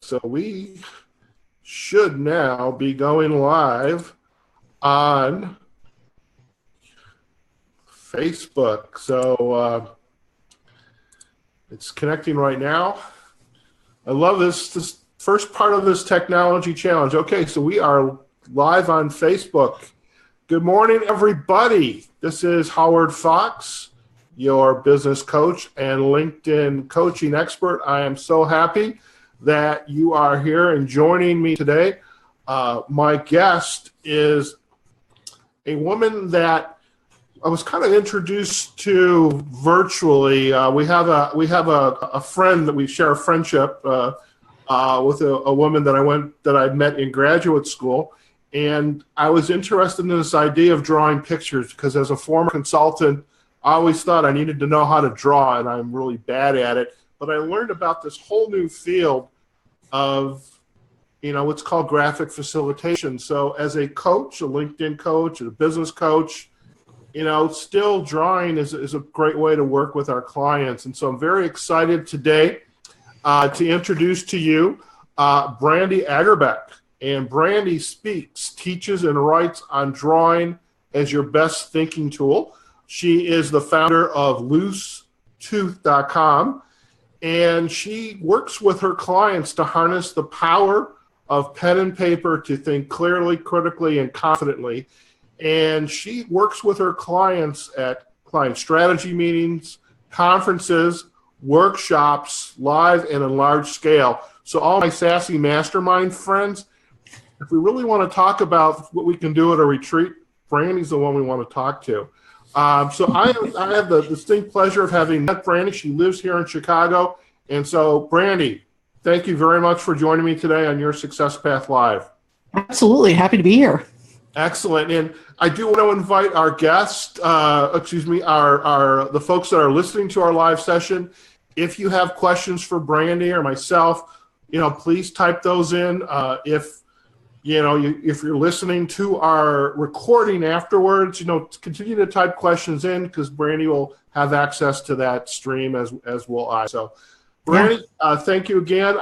So we should now be going live on Facebook. So it's connecting right now. I love this first part of this technology challenge. Okay, so we are live on Facebook. Good morning, everybody. This is Howard Fox, your business coach and LinkedIn coaching expert. I am so happy that you are here and joining me today. My guest is a woman that I was kind of introduced to virtually. We have a friend that we share a friendship with a woman that I met in graduate school. And I was interested in this idea of drawing pictures because as a former consultant, I always thought I needed to know how to draw, and I'm really bad at it. But I learned about this whole new field of, what's called graphic facilitation. So as a coach, a LinkedIn coach, a business coach, still drawing is a great way to work with our clients. And so I'm very excited today to introduce to you Brandy Agerbeck. And Brandy speaks, teaches, and writes on drawing as your best thinking tool. She is the founder of loosetooth.com, and she works with her clients to harness the power of pen and paper to think clearly, critically, and confidently. And she works with her clients at client strategy meetings, conferences, workshops, live and on large scale. So all my sassy mastermind friends, if we really want to talk about what we can do at a retreat, Brandy's the one we want to talk to. So I have the distinct pleasure of having met Brandy. She lives here in Chicago. And so, Brandy, thank you very much for joining me today on your Success Path Live. Absolutely. Happy to be here. Excellent. And I do want to invite our guests, the folks that are listening to our live session. If you have questions for Brandy or myself, please type those in. If you're listening to our recording afterwards, continue to type questions in because Brandy will have access to that stream as will I. So, Brandy, thank you again.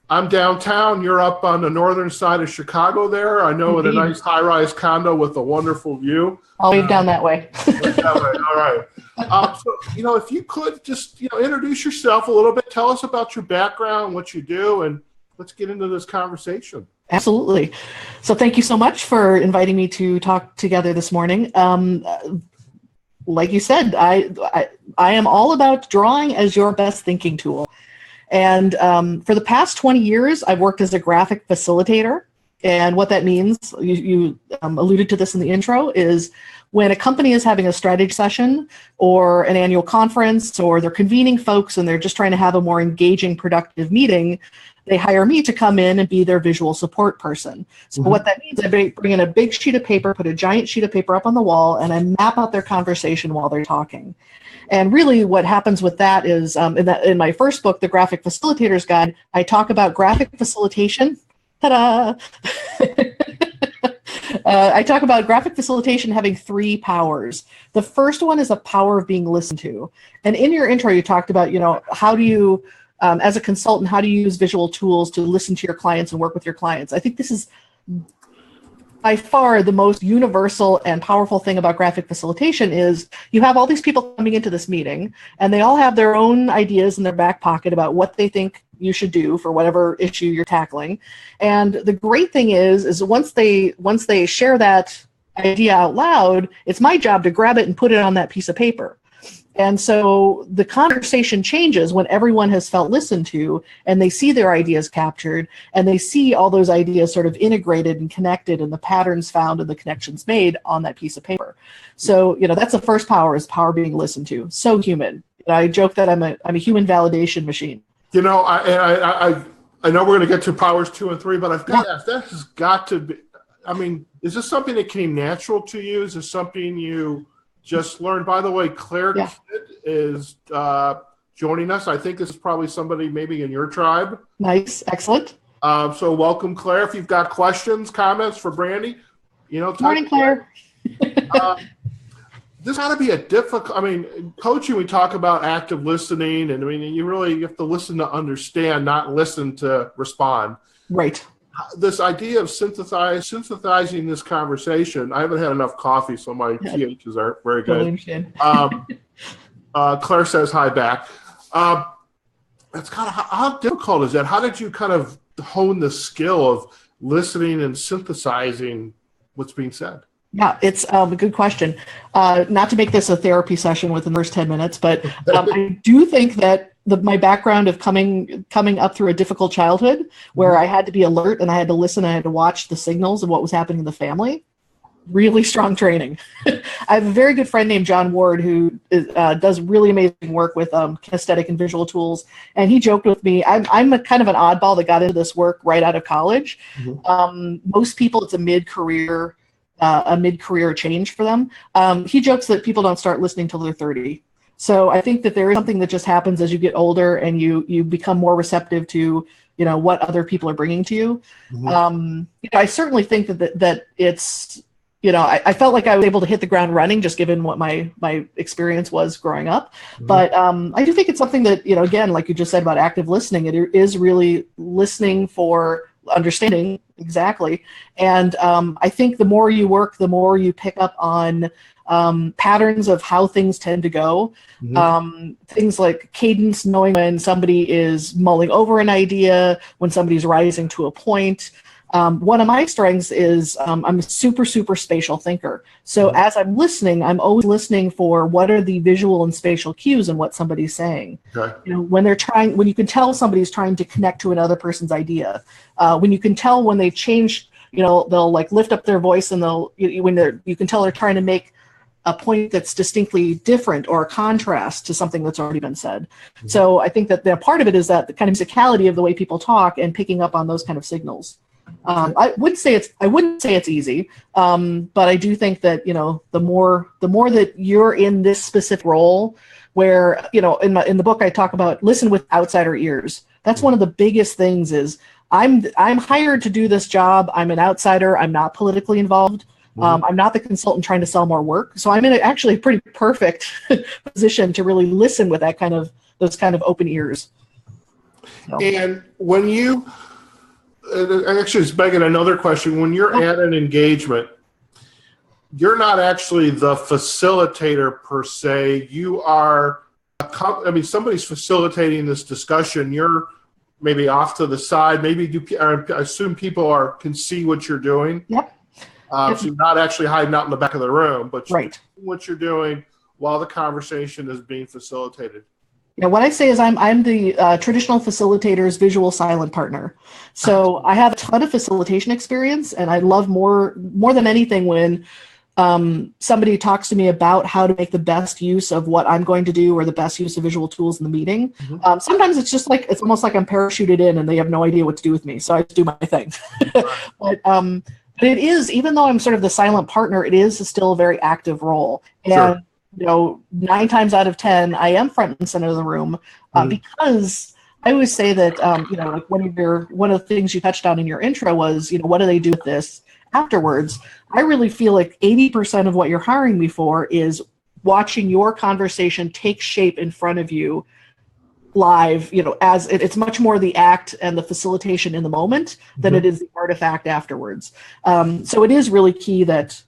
I'm downtown. You're up on the northern side of Chicago there. I know in a nice high-rise condo with a wonderful view. I'll move down that way. All right. So, if you could just, introduce yourself a little bit. Tell us about your background, what you do, and let's get into this conversation. Absolutely. So thank you so much for inviting me to talk together this morning. Like you said, I am all about drawing as your best thinking tool. And for the past 20 years, I've worked as a graphic facilitator. And what that means, you alluded to this in the intro, is when a company is having a strategy session or an annual conference, or they're convening folks and they're just trying to have a more engaging, productive meeting, they hire me to come in and be their visual support person. So what that means, I bring in a big sheet of paper, put a giant sheet of paper up on the wall, and I map out their conversation while they're talking. And really what happens with that is, in my first book, The Graphic Facilitator's Guide, I talk about graphic facilitation. Ta-da! I talk about graphic facilitation having 3 powers. The first one is the power of being listened to. And in your intro, you talked about, how do you, as a consultant, how do you use visual tools to listen to your clients and work with your clients? I think this is by far the most universal and powerful thing about graphic facilitation is you have all these people coming into this meeting and they all have their own ideas in their back pocket about what they think you should do for whatever issue you're tackling. And the great thing is once they share that idea out loud, it's my job to grab it and put it on that piece of paper. And so the conversation changes when everyone has felt listened to and they see their ideas captured and they see all those ideas sort of integrated and connected and the patterns found and the connections made on that piece of paper. So, that's the first power, is power being listened to. So human. I joke that I'm a human validation machine. I know we're going to get to powers 2 and 3, but I've got to ask, that has got to be, is this something that came natural to you? Is this something you just learned? By the way, Claire Kidd is joining us. I think this is probably somebody maybe in your tribe. Nice. Excellent. So welcome, Claire. If you've got questions, comments for Brandy, Morning, Claire. this got to be a difficult. I mean, coaching, we talk about active listening, and I mean, you have to listen to understand, not listen to respond. Right. This idea of synthesizing this conversation. I haven't had enough coffee, so my THs aren't very good. Claire says hi back. That's kind of how difficult is that? How did you kind of hone the skill of listening and synthesizing what's being said? Yeah, it's a good question. Not to make this a therapy session within the first 10 minutes, but I do think that my background of coming up through a difficult childhood where I had to be alert and I had to listen, I had to watch the signals of what was happening in the family, really strong training. I have a very good friend named John Ward who does really amazing work with kinesthetic and visual tools. And he joked with me, I'm a kind of an oddball that got into this work right out of college. Most people, it's a mid-career change for them. He jokes that people don't start listening till they're 30. So I think that there is something that just happens as you get older and you become more receptive to, what other people are bringing to you. I certainly think that it's, I felt like I was able to hit the ground running just given what my experience was growing up. But I do think it's something that, again, like you just said about active listening, it is really listening for understanding. Exactly. And I think the more you work, the more you pick up on patterns of how things tend to go. Things like cadence, knowing when somebody is mulling over an idea, when somebody's rising to a point. One of my strengths is I'm a super spatial thinker. So as I'm listening, I'm always listening for what are the visual and spatial cues in what somebody's saying. Okay. When you can tell somebody's trying to connect to another person's idea, when you can tell when they change, they'll like lift up their voice and you can tell they're trying to make a point that's distinctly different or a contrast to something that's already been said. So I think that part of it is that the kind of musicality of the way people talk and picking up on those kind of signals. I wouldn't say it's easy, but I do think that the more that you're in this specific role, where in the book I talk about listen with outsider ears. That's one of the biggest things. Is I'm hired to do this job. I'm an outsider. I'm not politically involved. I'm not the consultant trying to sell more work. So I'm in actually a pretty perfect position to really listen with those kind of open ears. So. And when you. Actually, it's begging another question. When you're at an engagement, you're not actually the facilitator per se. You are, somebody's facilitating this discussion. You're maybe off to the side. Maybe I assume people can see what you're doing. Yep. So you're not actually hiding out in the back of the room, but you're right. doing what you're doing while the conversation is being facilitated. Yeah, what I say is I'm the traditional facilitator's visual silent partner. So I have a ton of facilitation experience, and I love more than anything when somebody talks to me about how to make the best use of what I'm going to do or the best use of visual tools in the meeting. Sometimes it's almost like I'm parachuted in and they have no idea what to do with me, so I just do my thing. But it is, even though I'm sort of the silent partner, it is still a very active role. And 9 times out of 10, I am front and center of the room because I always say that, like one of the things you touched on in your intro was, what do they do with this afterwards? I really feel like 80% of what you're hiring me for is watching your conversation take shape in front of you live, as it's much more the act and the facilitation in the moment than it is the artifact afterwards. So it is really key that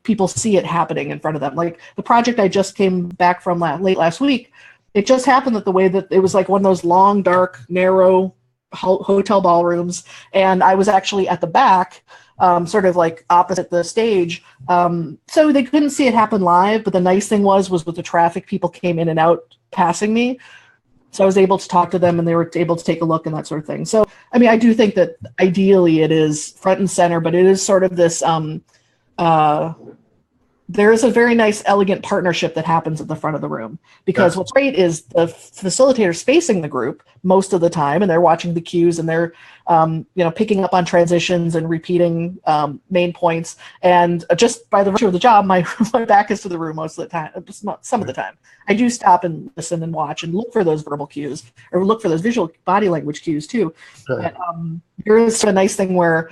people see it happening in front of them. Like the project I just came back from late last week, it just happened that the way that it was like one of those long, dark, narrow hotel ballrooms, and I was actually at the back, sort of like opposite the stage. So they couldn't see it happen live, but the nice thing was with the traffic, people came in and out passing me. So I was able to talk to them and they were able to take a look and that sort of thing. So, I do think that ideally it is front and center, but it is sort of this, there is a very nice, elegant partnership that happens at the front of the room, because what's great is the facilitator's facing the group most of the time, and they're watching the cues and they're, picking up on transitions and repeating main points. And just by the virtue of the job, my back is to the room most of the time. Some of the time, I do stop and listen and watch and look for those verbal cues or look for those visual body language cues too. Okay. But, there is a nice thing where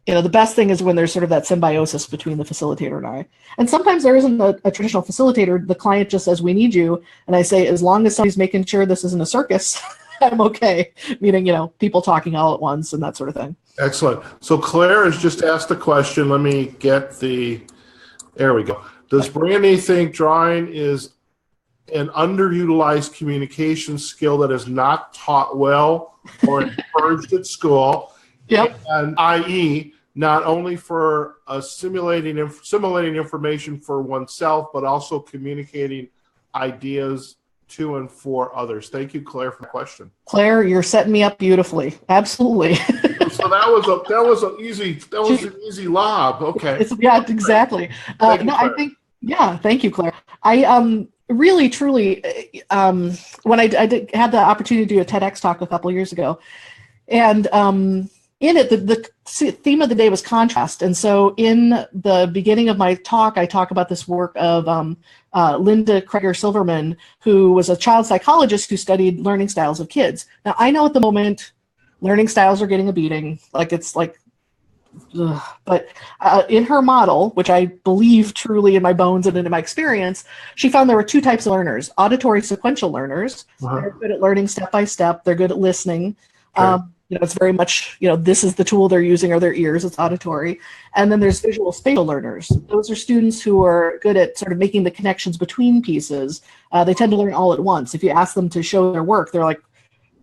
the best thing is when there's sort of that symbiosis between the facilitator and I. And sometimes there isn't a traditional facilitator. The client just says, we need you. And I say, as long as somebody's making sure this isn't a circus, I'm okay. Meaning, people talking all at once and that sort of thing. Excellent. So Claire has just asked a question. Let me get there we go. Does Brandy think drawing is an underutilized communication skill that is not taught well or encouraged at school? Yep. And i.e., not only for simulating information for oneself, but also communicating ideas to and for others. Thank you, Claire, for the question. Claire, you're setting me up beautifully. Absolutely. So that was an easy lob. Okay. Yeah, exactly. Thank you, Claire. I really, truly, when I had the opportunity to do a TEDx talk a couple years ago, and in it, the theme of the day was contrast. And so in the beginning of my talk, I talk about this work of Linda Kreger-Silverman, who was a child psychologist who studied learning styles of kids. Now, I know at the moment, learning styles are getting a beating. But in her model, which I believe truly in my bones and in my experience, she found there were two types of learners: auditory sequential learners. They're good at learning step by step. They're good at listening. Okay. It's very much, this is the tool they're using, or their ears, it's auditory. And then there's visual spatial learners. Those are students who are good at sort of making the connections between pieces. They tend to learn all at once. If you ask them to show their work, they're like,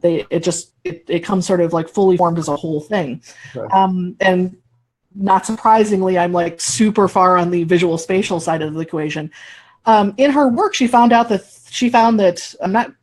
it comes sort of like fully formed as a whole thing. Okay. And not surprisingly, I'm like super far on the visual spatial side of the equation. In her work, she found that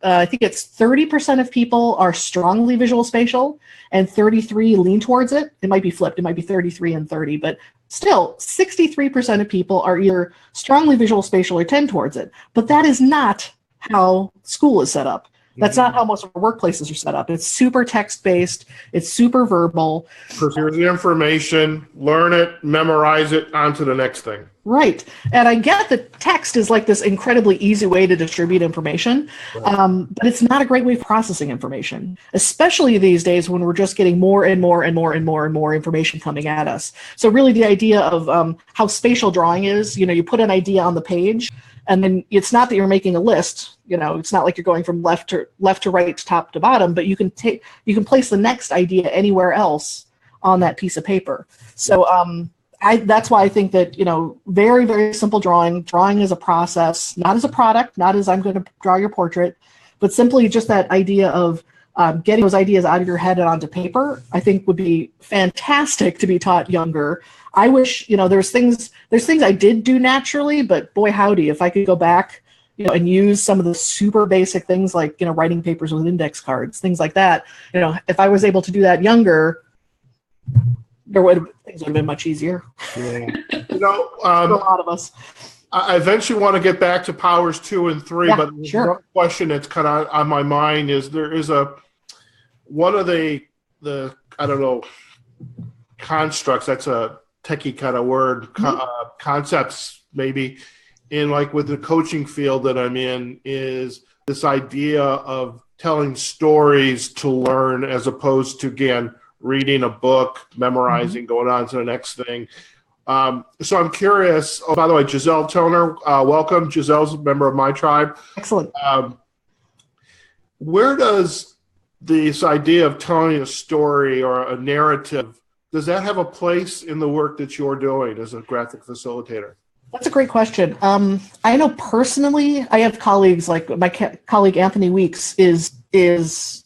I think it's 30% of people are strongly visual spatial and 33 lean towards it. It might be flipped. It might be 33 and 30, but still 63% of people are either strongly visual spatial or tend towards it. But that is not how school is set up. That's not how most of our workplaces are set up. It's super text-based. It's super verbal. Here's the information, learn it, memorize it, on to the next thing. Right. And I get that text is like this incredibly easy way to distribute information, right. But it's not a great way of processing information, especially these days when we're just getting more and more and more and more and more information coming at us. So really the idea of how spatial drawing is, you put an idea on the page, and then it's not that you're making a list, it's not like you're going from left to right, top to bottom, but you can place the next idea anywhere else on that piece of paper. So that's why I think that, very, very simple drawing as a process, not as a product, not as I'm going to draw your portrait, but simply just that idea of getting those ideas out of your head and onto paper, I think would be fantastic to be taught younger. I wish, there's things I did do naturally, but boy, howdy, if I could go back, and use some of the super basic things like, writing papers with index cards, things like that. If I was able to do that younger, things would have been much easier. Yeah. For a lot of us. I eventually want to get back to Powers 2 and 3, but sure. One question that's kind of on my mind is there is one of the I don't know, constructs, that's a techie kind of word, concepts maybe, in like with the coaching field that I'm in, is this idea of telling stories to learn as opposed to, again, reading a book, memorizing, going on to the next thing. So I'm curious. Oh, by the way, Giselle Toner, welcome. Giselle's a member of my tribe. Excellent. Where does this idea of telling a story or a narrative, does that have a place in the work that you're doing as a graphic facilitator? That's a great question. I know personally, I have colleagues, like my colleague Anthony Weeks comes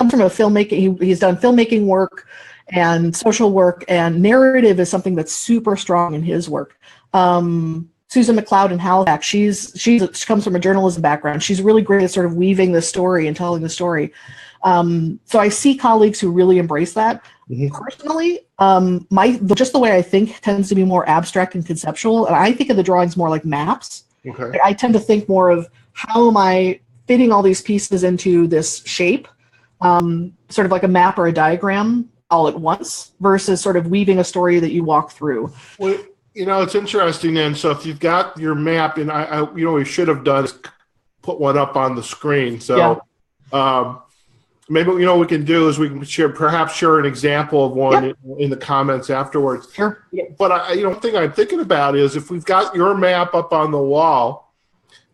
from a filmmaking. He's done filmmaking work and social work, and narrative is something that's super strong in his work. Susan McLeod in Halifax, she comes from a journalism background. She's really great at sort of weaving the story and telling the story. So I see colleagues who really embrace that. Mm-hmm. Personally, just the way I think tends to be more abstract and conceptual, and I think of the drawings more like maps. Okay. I tend to think more of how am I fitting all these pieces into this shape, sort of like a map or a diagram all at once, versus sort of weaving a story that you walk through. Well, it's interesting then. So if you've got your map, and we should have done is put one up on the screen. So. Yeah. maybe what we can do is we can perhaps share an example of one in the comments afterwards. Sure. But one thing I'm thinking about is if we've got your map up on the wall,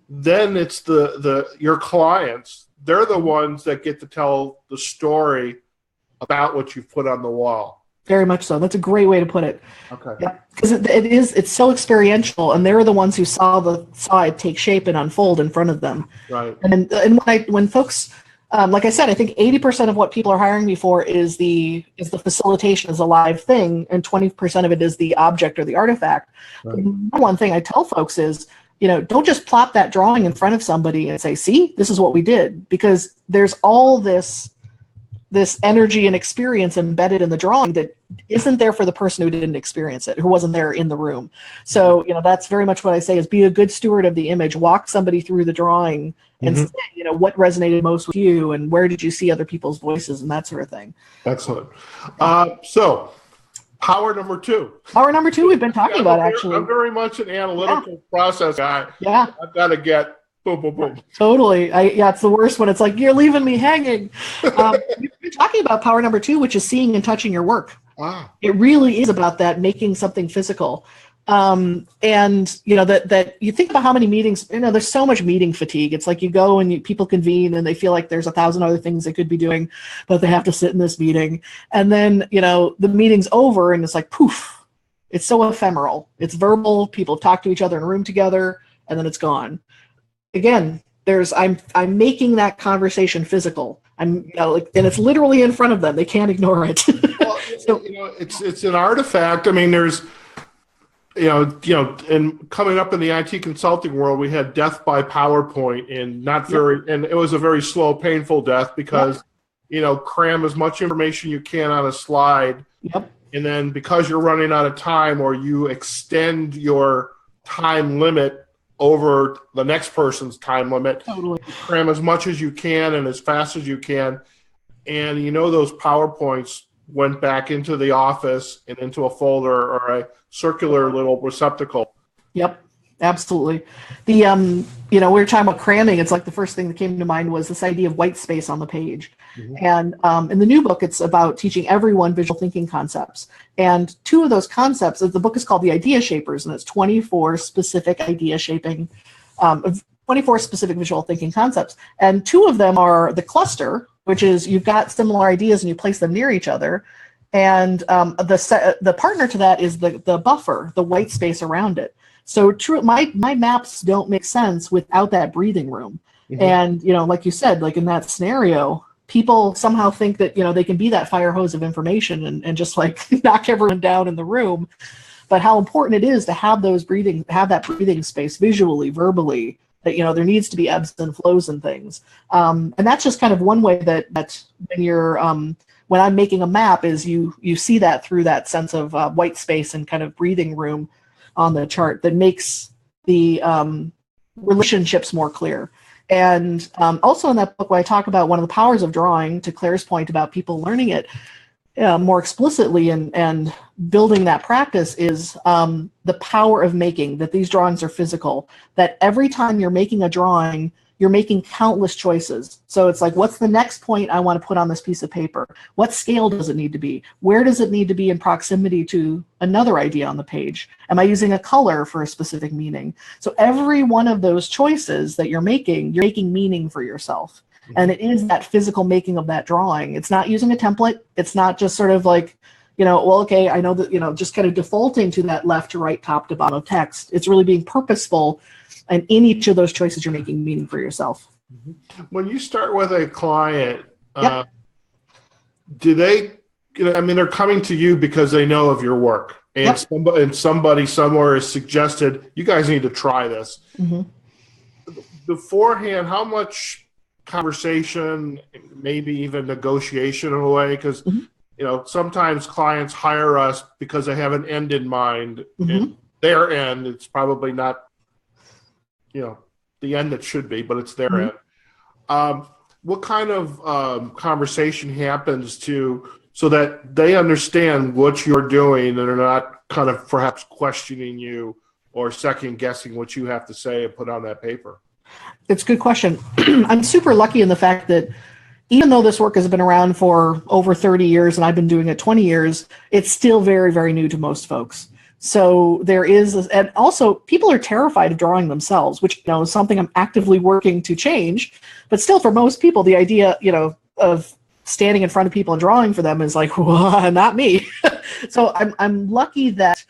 then it's your clients. They're the ones that get to tell the story about what you've put on the wall. Very much so. That's a great way to put it. Okay. Yeah, because it's so experiential, and they're the ones who saw it take shape and unfold in front of them. Right. And when folks, like I said, I think 80% of what people are hiring me for is the facilitation as a live thing, and 20% of it is the object or the artifact. Right. One thing I tell folks is, don't just plop that drawing in front of somebody and say, "See, this is what we did," because there's all this energy and experience embedded in the drawing that isn't there for the person who didn't experience it, who wasn't there in the room. So, that's very much what I say is be a good steward of the image, walk somebody through the drawing and say, what resonated most with you and where did you see other people's voices and that sort of thing. Excellent. So power number two. Power number two we've been talking about, actually. I'm very much an analytical process guy. Yeah. I've got to get boom, boom, boom. Totally. It's the worst when it's like, you're leaving me hanging. You're talking about power number two, which is seeing and touching your work. It really is about that, making something physical. And that you think about how many meetings, there's so much meeting fatigue. It's like you go and people convene and they feel like there's 1,000 other things they could be doing, but they have to sit in this meeting. And then, the meeting's over and it's like, poof, it's so ephemeral. It's verbal. People talk to each other in a room together and then it's gone. Again, I'm making that conversation physical. And it's literally in front of them. They can't ignore it. Well, it's an artifact. I mean, there's, and coming up in the IT consulting world, we had death by PowerPoint, and it was a very slow, painful death because, cram as much information you can on a slide. Yep. And then because you're running out of time, or you extend your time limit over the next person's time limit, totally. Cram as much as you can and as fast as you can. And those PowerPoints went back into the office and into a folder or a circular little receptacle. Yep, absolutely. We were talking about cramming. It's like the first thing that came to mind was this idea of white space on the page. And in the new book, it's about teaching everyone visual thinking concepts. And two of those concepts, the book is called The Idea Shapers, and it's 24 specific idea shaping, 24 specific visual thinking concepts. And two of them are the cluster, which is you've got similar ideas and you place them near each other. And the partner to that is the buffer, the white space around it. So my maps don't make sense without that breathing room. And, like you said, like in that scenario, people somehow think that, they can be that fire hose of information and just like knock everyone down in the room. But how important it is to have that breathing space visually, verbally, that, there needs to be ebbs and flows and things. And that's just kind of one way that when you're, when I'm making a map is you see that through that sense of white space and kind of breathing room on the chart that makes the relationships more clear. And also in that book, when I talk about one of the powers of drawing, to Claire's point about people learning it more explicitly and building that practice, is the power of making, that these drawings are physical, that every time you're making a drawing, you're making countless choices. So it's like, what's the next point I want to put on this piece of paper? What scale does it need to be? Where does it need to be in proximity to another idea on the page? Am I using a color for a specific meaning? So every one of those choices that you're making meaning for yourself. And it is that physical making of that drawing. It's not using a template. It's not just sort of like, okay, I know that, just kind of defaulting to that left to right, top to bottom text. It's really being purposeful. And in each of those choices, you're making meaning for yourself. When you start with a client, do they, they're coming to you because they know of your work. And somebody somewhere has suggested, you guys need to try this. Beforehand, how much conversation, maybe even negotiation in a way? Because, sometimes clients hire us because they have an end in mind. And their end, it's probably not the end that should be, but it's their end. What kind of conversation happens so that they understand what you're doing and are not kind of perhaps questioning you or second guessing what you have to say and put on that paper? It's a good question. I'm super lucky in the fact that, even though this work has been around for over 30 years and I've been doing it 20 years, it's still very, very new to most folks. So there is, and also people are terrified of drawing themselves, which, is something I'm actively working to change. But still, for most people, the idea, of standing in front of people and drawing for them is like, well, not me. So I'm lucky that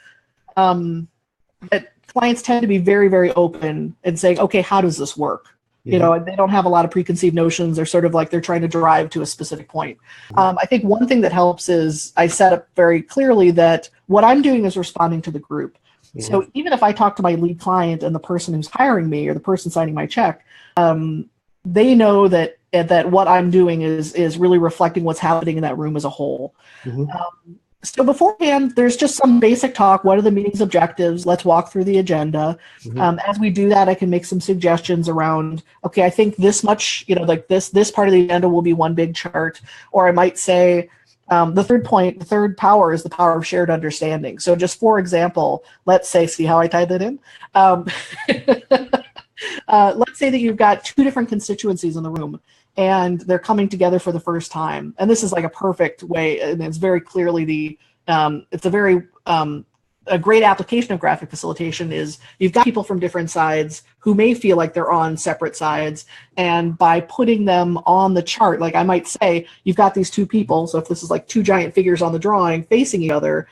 that clients tend to be very, very open and saying, okay, how does this work? They don't have a lot of preconceived notions. They're sort of like they're trying to drive to a specific point. I think one thing that helps is I set up very clearly that what I'm doing is responding to the group. So even if I talk to my lead client and the person who's hiring me or the person signing my check, they know that what I'm doing is really reflecting what's happening in that room as a whole. So beforehand, there's just some basic talk. What are the meeting's objectives? Let's walk through the agenda. As we do that, I can make some suggestions around, okay, I think this much, like this part of the agenda will be one big chart. Or I might say, the third power is the power of shared understanding. So just for example, let's say, see how I tied that in? Let's say that you've got two different constituencies in the room, and they're coming together for the first time. And this is like a perfect way, and it's very clearly it's a great application of graphic facilitation is you've got people from different sides who may feel like they're on separate sides. And by putting them on the chart, like I might say, you've got these two people. So if this is like two giant figures on the drawing facing each other,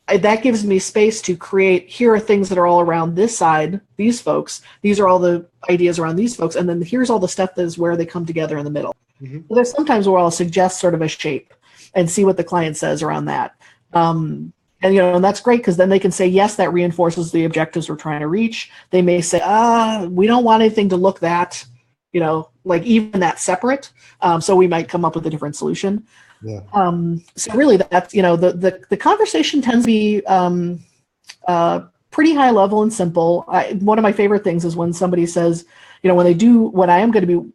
that gives me space to create, here are things that are all around this side, these folks, these are all the ideas around these folks, and then here's all the stuff that is where they come together in the middle. So there's sometimes where I'll suggest sort of a shape and see what the client says around that. And that's great because then they can say, yes, that reinforces the objectives we're trying to reach. They may say, we don't want anything to look that, like even that separate. So we might come up with a different solution. So really that's, the conversation tends to be pretty high level and simple. One of my favorite things is when somebody says, when I am going to be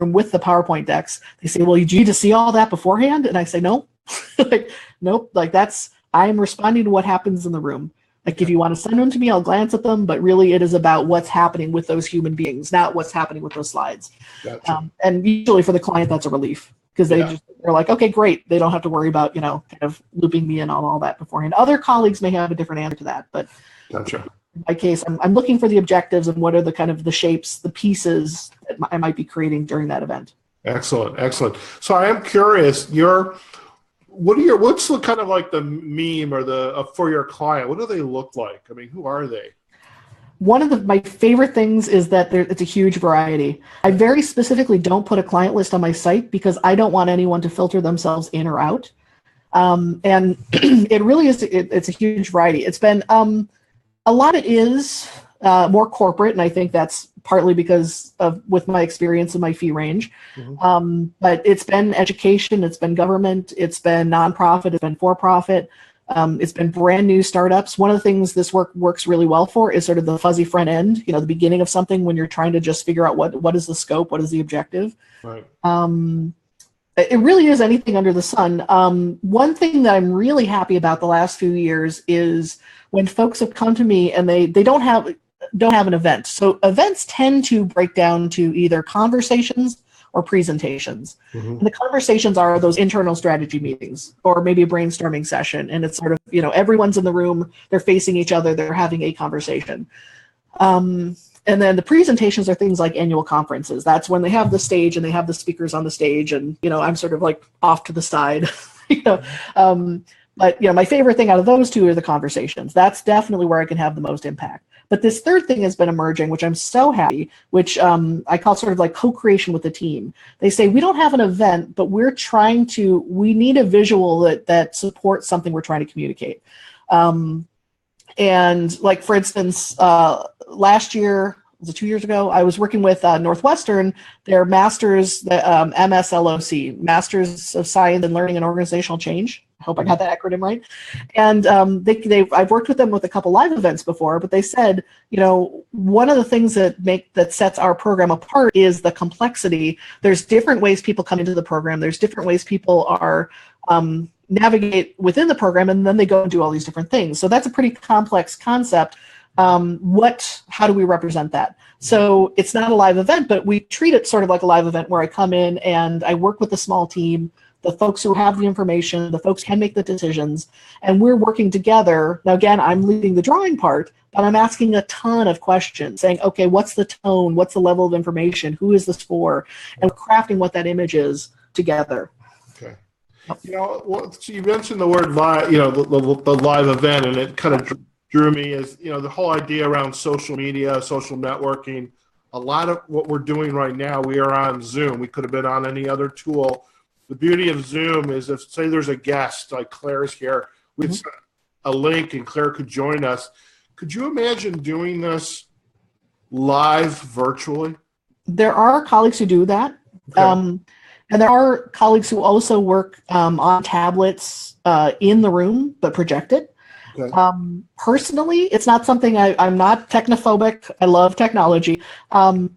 with the PowerPoint decks, they say, well, did you need to see all that beforehand? And I say, no, nope. Like I'm responding to what happens in the room. Like if you want to send them to me, I'll glance at them, but really it is about what's happening with those human beings, not what's happening with those slides. Gotcha. And usually for the client, that's a relief. Because they're like, okay, great. They don't have to worry about, kind of looping me in on all that beforehand. Other colleagues may have a different answer to that, but Gotcha. In my case, I'm looking for the objectives and what are the kind of the shapes, the pieces that I might be creating during that event. Excellent. So I am curious, what's the kind of like the meme or for your client? What do they look like? I mean, who are they? One of my favorite things is that it's a huge variety. I very specifically don't put a client list on my site because I don't want anyone to filter themselves in or out. And it really is, it's a huge variety. It's been, a lot of it is more corporate, and I think that's partly because with my experience and my fee range. But it's been education, it's been government, it's been nonprofit, it's been for-profit. It's been brand new startups. One of the things this works really well for is sort of the fuzzy front end, the beginning of something when you're trying to just figure out what is the scope, what is the objective. Right. It really is anything under the sun. One thing that I'm really happy about the last few years is when folks have come to me and they don't have an event. So events tend to break down to either conversations or presentations. And the conversations are those internal strategy meetings or maybe a brainstorming session. And it's sort of, everyone's in the room, they're facing each other, they're having a conversation. And then the presentations are things like annual conferences. That's when they have the stage and they have the speakers on the stage and, I'm sort of like off to the side, But my favorite thing out of those two are the conversations. That's definitely where I can have the most impact. But this third thing has been emerging, which I'm so happy, which I call sort of like co-creation with the team. They say, we don't have an event, but we need a visual that supports something we're trying to communicate. And like, for instance, last year, was it 2 years ago? I was working with Northwestern, their master's, the MSLOC, Masters of Science in Learning and Organizational Change. I hope I got that acronym right. And I've worked with them with a couple live events before, but they said, one of the things that sets our program apart is the complexity. There's different ways people come into the program. There's different ways people are navigate within the program, and then they go and do all these different things. So that's a pretty complex concept. How do we represent that? So it's not a live event, but we treat it sort of like a live event where I come in and I work with a small team, the folks who have the information, the folks can make the decisions, and we're working together. Now, again, I'm leading the drawing part, but I'm asking a ton of questions, saying, okay, what's the tone? What's the level of information? Who is this for? And crafting what that image is together. Okay. Well, so you mentioned the word live, the live event, and it kind of drew me as, the whole idea around social media, social networking. A lot of what we're doing right now, we are on Zoom. We could have been on any other tool. The beauty of Zoom is if, say, there's a guest, like Claire's here, we'd send a link and Claire could join us. Could you imagine doing this live virtually? There are colleagues who do that. Okay. And there are colleagues who also work on tablets in the room, but project it. Okay. Personally, it's not something I'm not technophobic. I love technology.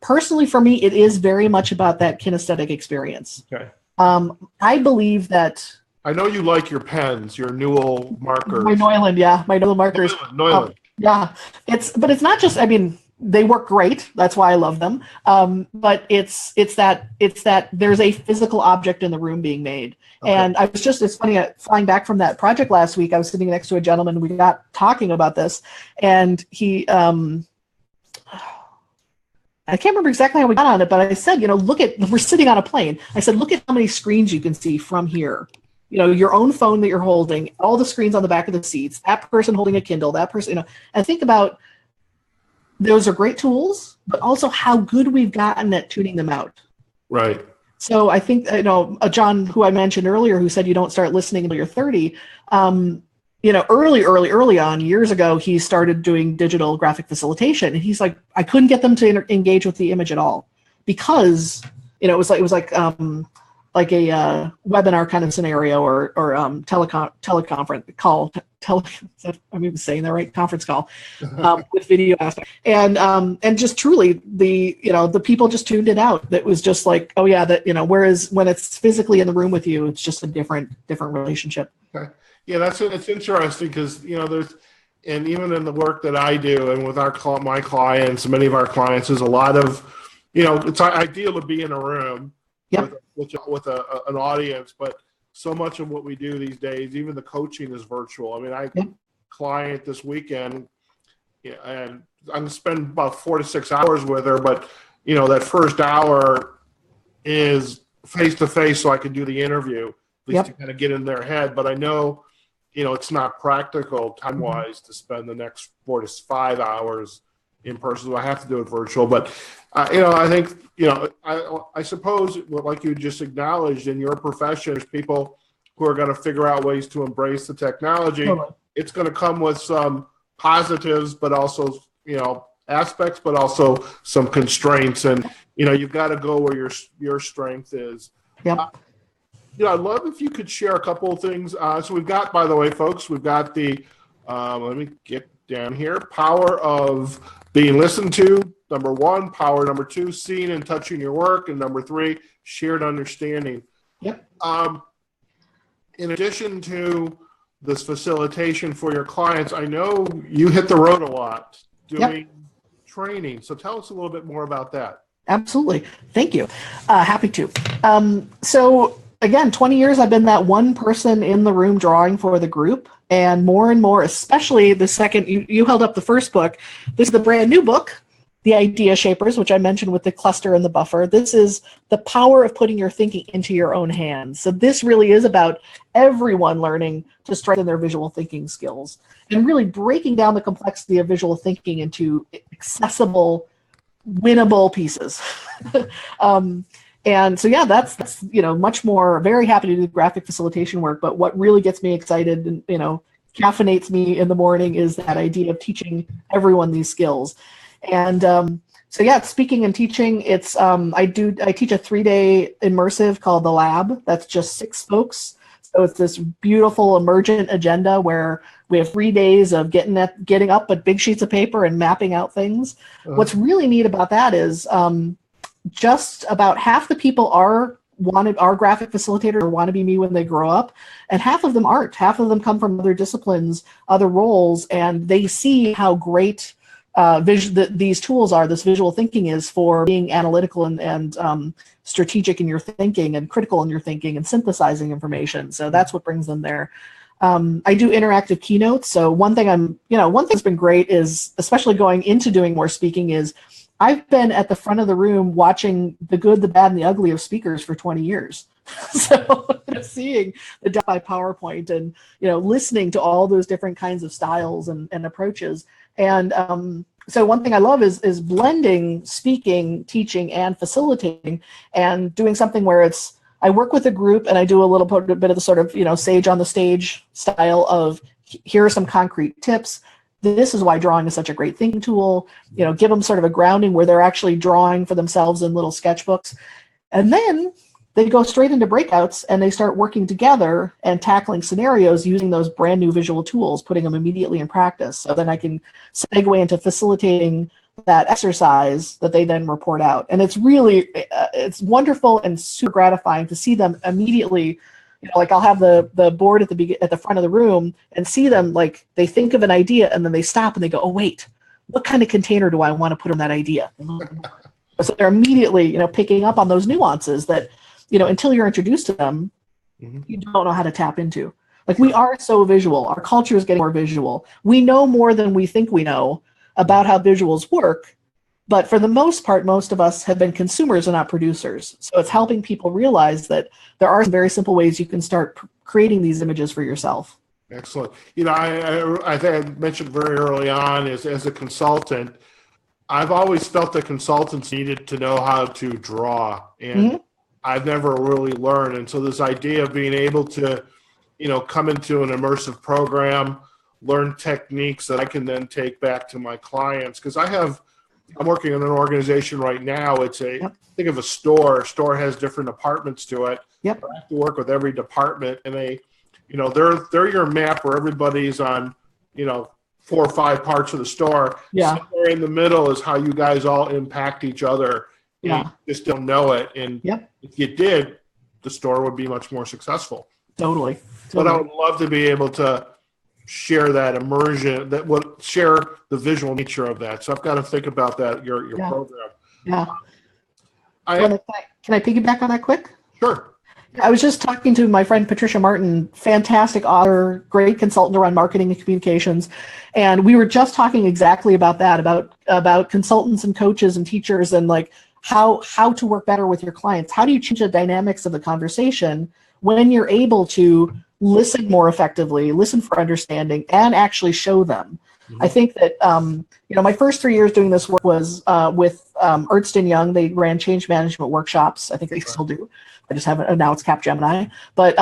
Personally, for me, it is very much about that kinesthetic experience. Okay. I believe that. I know you like your pens, your Newell markers. My Neuland, yeah, my Newell markers. Neuland. Yeah, but it's not just. I mean, they work great. That's why I love them. But it's that there's a physical object in the room being made. Okay. And it's funny, flying back from that project last week, I was sitting next to a gentleman, we got talking about this, and he, I can't remember exactly how we got on it, but I said, we're sitting on a plane. I said, look at how many screens you can see from here. Your own phone that you're holding, all the screens on the back of the seats, that person holding a Kindle, that person, and think about, those are great tools, but also how good we've gotten at tuning them out. Right. So I think, John, who I mentioned earlier, who said you don't start listening until you're 30, early on, years ago, he started doing digital graphic facilitation. And he's like, I couldn't get them to engage with the image at all because, it was like a webinar kind of scenario or teleconference call. I'm even saying that right? Conference call with video aspect, and just truly the people just tuned it out. That was just like, oh yeah, that whereas when it's physically in the room with you, it's just a different relationship. Okay. Yeah, it's interesting because there's, and even in the work that I do and with my clients, many of our clients, there's a lot of, it's ideal to be in a room. Yep. with an audience, but so much of what we do these days, even the coaching, is virtual. I mean, I client this weekend, and I'm going to spend about 4 to 6 hours with her, but that first hour is face to face, so I can do the interview, at least to kind of get in their head. But I know, it's not practical time wise to spend the next 4 to 5 hours in person, so I have to do it virtual. But I think I suppose, like you just acknowledged, in your profession, there's people who are going to figure out ways to embrace the technology. Totally. It's going to come with some positives, but also aspects, but also some constraints, and you've got to go where your strength is. Yep. I'd love if you could share a couple of things. So we've got, by the way, folks, we've got the let me get down here. Power of being listened to, number 1. Power, number 2, seeing and touching your work, and number 3, shared understanding. Yep. In addition to this facilitation for your clients, I know you hit the road a lot doing training. So tell us a little bit more about that. Absolutely. Thank you. Happy to. So again, 20 years I've been that one person in the room drawing for the group, and more, especially the second, you held up the first book. This is the brand new book, The Idea Shapers, which I mentioned with the cluster and the buffer. This is the power of putting your thinking into your own hands. So this really is about everyone learning to strengthen their visual thinking skills and really breaking down the complexity of visual thinking into accessible, winnable pieces. And so, that's much more, very happy to do graphic facilitation work. But what really gets me excited and, caffeinates me in the morning is that idea of teaching everyone these skills. And speaking and teaching, it's I teach a 3-day immersive called The Lab. That's just 6 folks. So it's this beautiful emergent agenda where we have 3 days of getting up with big sheets of paper and mapping out things. What's really neat about that is just about half the people are graphic facilitator or want to be me when they grow up, and half of them aren't. Half of them come from other disciplines, other roles, and they see how great these tools are, this visual thinking is for being analytical and strategic in your thinking and critical in your thinking and synthesizing information. So that's what brings them there. I do interactive keynotes. So one thing that's been great is, especially going into doing more speaking, is I've been at the front of the room watching the good, the bad, and the ugly of speakers for 20 years. So seeing the death by PowerPoint and listening to all those different kinds of styles and approaches. And so one thing I love is blending speaking, teaching, and facilitating, and doing something where I work with a group and I do a little bit of the sort of sage on the stage style of, here are some concrete tips. This is why drawing is such a great thinking tool. Give them sort of a grounding where they're actually drawing for themselves in little sketchbooks. And then they go straight into breakouts and they start working together and tackling scenarios using those brand new visual tools, putting them immediately in practice. So then I can segue into facilitating that exercise that they then report out. And it's really, it's wonderful and super gratifying to see them immediately. Like I'll have the board at the front of the room and see them, like they think of an idea and then they stop and they go, oh wait, what kind of container do I want to put in that idea? So they're immediately, picking up on those nuances that, until you're introduced to them, you don't know how to tap into. Like we are so visual. Our culture is getting more visual. We know more than we think we know about how visuals work. But for the most part, most of us have been consumers and not producers. So it's helping people realize that there are some very simple ways you can start creating these images for yourself. Excellent. I think I mentioned very early on as a consultant, I've always felt that consultants needed to know how to draw, and I've never really learned. And so this idea of being able to, come into an immersive program, learn techniques that I can then take back to my clients, because I'm working in an organization right now. Think of a store. A store has different departments to it. Yep. I have to work with every department, and they're your map where everybody's on, 4 or 5 parts of the store. Yeah. Somewhere in the middle is how you guys all impact each other. Yeah. And you just don't know it. And if you did, the store would be much more successful. Totally. But I would love to be able to share that immersion, share the visual nature of that. So I've got to think about that, your program. Yeah. Can I piggyback on that quick? Sure. I was just talking to my friend Patricia Martin, fantastic author, great consultant around marketing and communications. And we were just talking exactly about that, about consultants and coaches and teachers and like how to work better with your clients. How do you change the dynamics of the conversation when you're able to listen more effectively, listen for understanding, and actually show them? I think that, my first 3 years doing this work was with Ernst & Young. They ran change management workshops. I think they still do. I just haven't, now it's Capgemini. But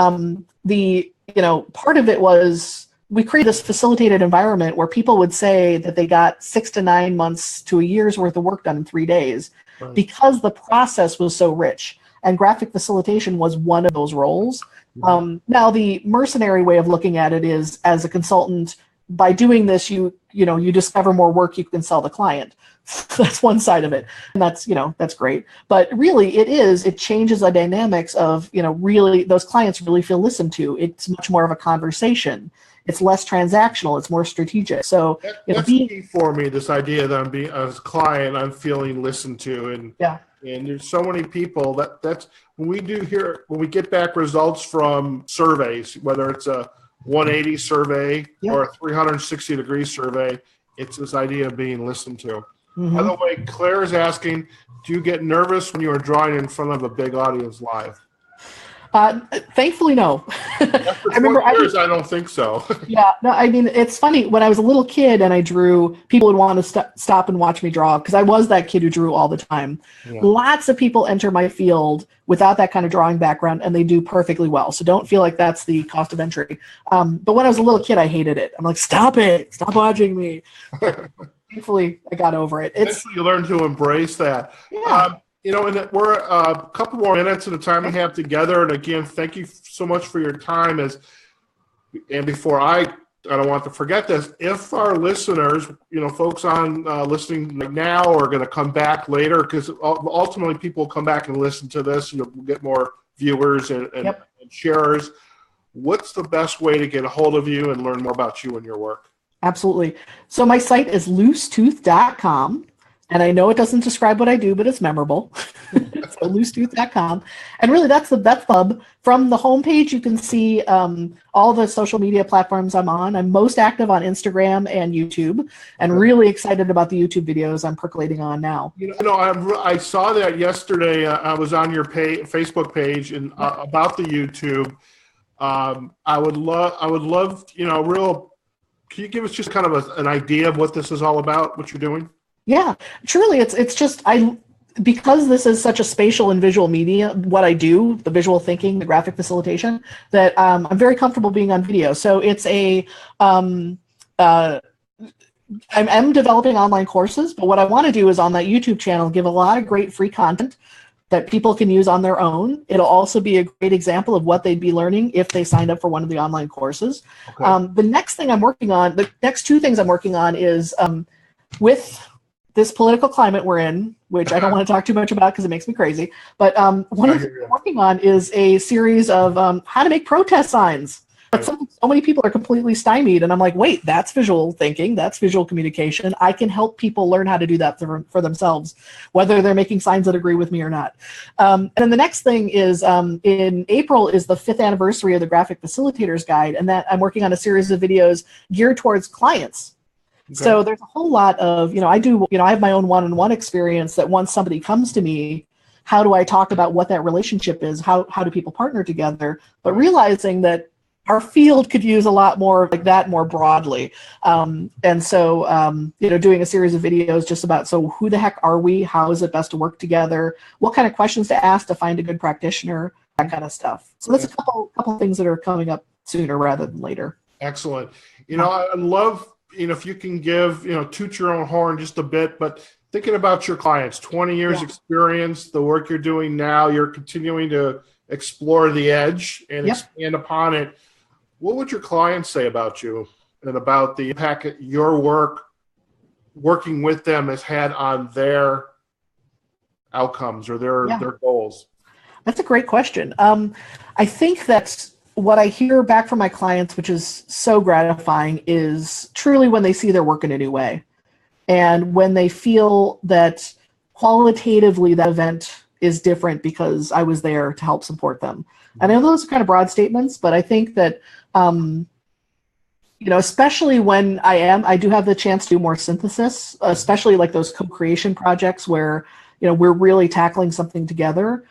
part of it was we created this facilitated environment where people would say that they got 6 to 9 months to a year's worth of work done in 3 days because the process was so rich. And graphic facilitation was one of those roles. Now, the mercenary way of looking at it is, as a consultant, by doing this, you discover more work you can sell the client. That's one side of it. And that's great. But really it changes the dynamics of, really those clients really feel listened to. It's much more of a conversation. It's less transactional. It's more strategic. So that's key for me, this idea that I'm being, as a client, I'm feeling listened to. And there's so many people that's when we get back results from surveys, whether it's a 180 survey or a 360-degree survey, it's this idea of being listened to. By the way, Claire is asking, do you get nervous when you are drawing in front of a big audience live? Thankfully, no. I don't think so. It's funny. When I was a little kid and I drew, people would want to stop and watch me draw because I was that kid who drew all the time. Lots of people enter my field without that kind of drawing background and they do perfectly well. So don't feel like that's the cost of entry. But when I was a little kid, I hated it. I'm like, stop it. Stop watching me. Thankfully, I got over it. You learn to embrace that. And we're a couple more minutes of the time we have together. And again, thank you so much for your time. And before I don't want to forget this, if our listeners, folks on listening right now are going to come back later, because ultimately people will come back and listen to this and we'll get more viewers and sharers. What's the best way to get a hold of you and learn more about you and your work? Absolutely. So my site is loosetooth.com. And I know it doesn't describe what I do, but it's memorable. So loosetooth.com. And really that's the hub. From the homepage, you can see all the social media platforms I'm on. I'm most active on Instagram and YouTube, and really excited about the YouTube videos I'm percolating on now. I saw that yesterday. I was on your Facebook page and about the YouTube. I would love, can you give us just kind of an idea of what this is all about, what you're doing? Yeah, truly, it's just because this is such a spatial and visual media, what I do, the visual thinking, the graphic facilitation, that I'm very comfortable being on video. So it's I'm developing online courses, but what I want to do is on that YouTube channel, give a lot of great free content that people can use on their own. It'll also be a great example of what they'd be learning if they signed up for one of the online courses. Okay. The next thing I'm working on, the next two things I'm working on is with this political climate we're in, which I don't want to talk too much about because it makes me crazy. But one of the things I'm working on is a series of how to make protest signs. But so many people are completely stymied, and I'm like, wait, that's visual thinking, that's visual communication. I can help people learn how to do that for themselves, whether they're making signs that agree with me or not. And then the next thing is in April is the 5th anniversary of the Graphic Facilitators Guide, and that I'm working on a series of videos geared towards clients. Okay. So there's a whole lot of, I have my own one-on-one experience that once somebody comes to me, how do I talk about what that relationship is? How do people partner together? But realizing that our field could use a lot more like that more broadly. And so, doing a series of videos just about, so who the heck are we? How is it best to work together? What kind of questions to ask to find a good practitioner? That kind of stuff. So that's a couple things that are coming up sooner rather than later. Excellent. I love, if you can give, toot your own horn just a bit, but thinking about your clients, 20 years experience, the work you're doing now, you're continuing to explore the edge and expand upon it. What would your clients say about you and about the impact your work, working with them, has had on their outcomes or their goals? That's a great question. I think that's what I hear back from my clients, which is so gratifying, is truly when they see their work in a new way. And when they feel that qualitatively that event is different because I was there to help support them. And I know those are kind of broad statements, but I think that, especially when I do have the chance to do more synthesis, especially like those co-creation projects where, we're really tackling something together.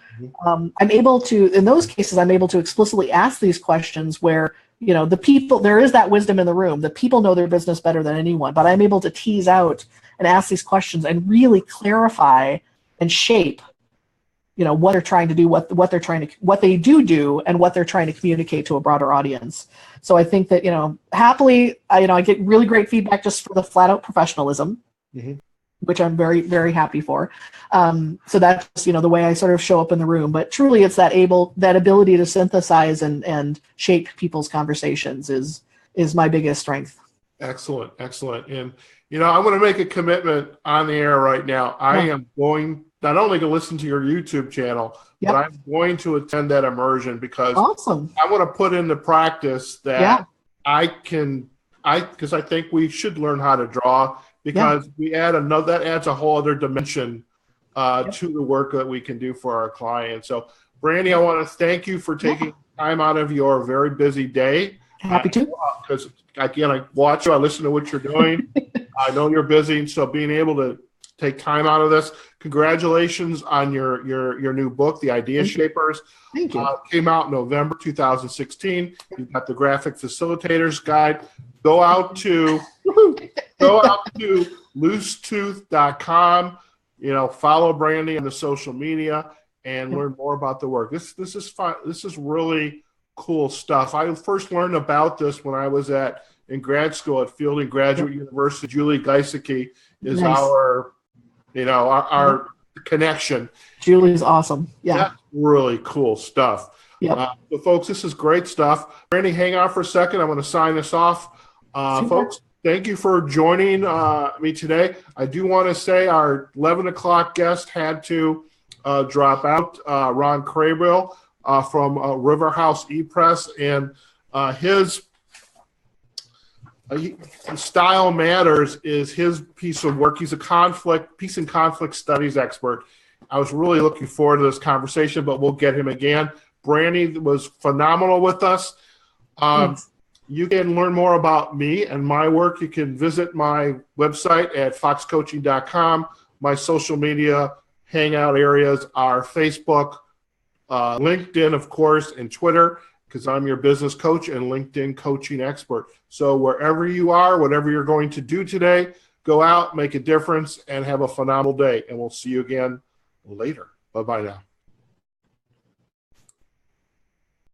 I'm able to, in those cases, I'm able to explicitly ask these questions where, the people, there is that wisdom in the room. The people know their business better than anyone, but I'm able to tease out and ask these questions and really clarify and shape, what they're trying to do, what they do, and what they're trying to communicate to a broader audience. So I think that, happily, I get really great feedback just for the flat out professionalism. Mm-hmm. Which I'm very, very happy for. So that's, the way I sort of show up in the room. But truly, it's that ability to synthesize and shape people's conversations is my biggest strength. Excellent. And, I'm going to make a commitment on the air right now. I am going not only to listen to your YouTube channel, but I'm going to attend that immersion because awesome. I want to put into practice that because I think we should learn how to draw. Because that adds a whole other dimension to the work that we can do for our clients. So, Brandy, I want to thank you for taking time out of your very busy day. Happy to. Because, again, I watch you, I listen to what you're doing. I know you're busy, so being able to take time out of this. Congratulations on your new book, The Idea Shapers. Thank you. Came out in November 2016. You've got the Graphic Facilitators Guide. Go out to loosetooth.com, follow Brandy on the social media and learn more about the work. This is fun. This is really cool stuff. I first learned about this when I was in grad school at Fielding Graduate University. Julie Geisecke is our connection. Julie's awesome. Yeah. That's really cool stuff. Yep. So folks, this is great stuff. Brandy, hang on for a second. I'm going to sign this off. Folks, thank you for joining me today. I do want to say our 11 o'clock guest had to drop out, Ron Craybill from River House ePress, and his Style Matters is his piece of work. He's a peace and conflict studies expert. I was really looking forward to this conversation, but we'll get him again. Brandy was phenomenal with us. You can learn more about me and my work. You can visit my website at foxcoaching.com. My social media hangout areas are Facebook, LinkedIn, of course, and Twitter, because I'm your business coach and LinkedIn coaching expert. So wherever you are, whatever you're going to do today, go out, make a difference, and have a phenomenal day. And we'll see you again later. Bye-bye now.